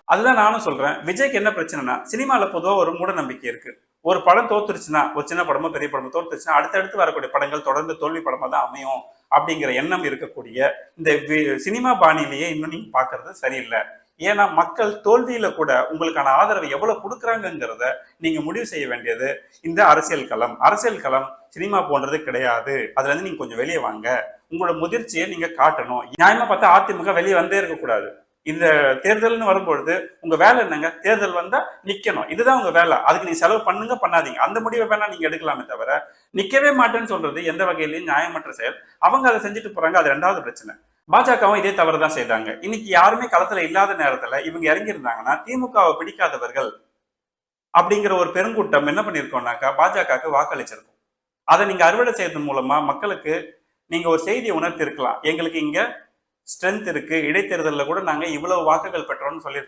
அதுதான் நானும் சொல்றேன். விஜய்க்கு என்ன பிரச்சனைன்னா, சினிமால பொதுவா ஒரு மூட நம்பிக்கை இருக்கு. ஒரு படம் தோத்துருச்சுன்னா, ஒரு சின்ன படமோ, பெரிய படமோ தோத்துருச்சுன்னா, அடுத்தடுத்து வரக்கூடிய படங்கள் தொடர்ந்து தோல்வி படமா தான் அமையும். அப்படிங்கிற எண்ணம் இருக்கக்கூடிய இந்த சினிமா பாணியிலேயே இன்னும் நீங்க பார்க்கறது சரியில்ல. ஏன்னா, மக்கள் தோல்வியில கூட உங்களுக்கான ஆதரவு எவ்வளவு குடுக்குறாங்கங்கிறத நீங்க முடிவு செய்ய வேண்டியது இந்த அரசியல் களம். அரசியல் களம் சினிமா போன்றது கிடையாது. அதுலருந்து நீங்க கொஞ்சம் வெளிய வாங்க. உங்களோட முதிர்ச்சிய நீங்க காட்டணும். நியாயமா பார்த்தா அதிமுக வெளிய வந்தே இருக்கக்கூடாது. இந்த தேர்தல்னு வரும்பொழுது உங்க வேலை என்னங்க? தேர்தல் வந்தா நிக்கணும். இதுதான் உங்க வேலை. அதுக்கு நீங்க செலவு பண்ணுங்க, பண்ணாதீங்க. அந்த முடிவை வேணா நீங்க எடுக்கலாமே தவிர, நிக்கவே மாட்டேன்னு சொல்றது எந்த வகையிலயும் நியாயமற்ற செயல். அவங்க அதை செஞ்சுட்டு போறாங்க. அது 2வது பிரச்சனை. பாஜகவும் இதே தவறு தான் செய்தாங்க. இன்னைக்கு யாருமே களத்துல இல்லாத நேரத்துல இவங்க இறங்கி இருந்தாங்கன்னா, திமுகவை பிடிக்காதவர்கள் அப்படிங்கிற ஒரு பெருங்கூட்டம் என்ன பண்ணிருக்கோம்னாக்கா, பாஜகவுக்கு வாக்களிச்சிருக்கும். அதை நீங்க அறுவடை செய்யறது மூலமா மக்களுக்கு நீங்க ஒரு செய்தியை உணர்த்தி இருக்கலாம். எங்களுக்கு இங்க ஸ்ட்ரென்த் இருக்கு, இடைத்தேர்தலில் கூட நாங்க இவ்வளவு வாக்குகள் பெற்றோம்னு சொல்லி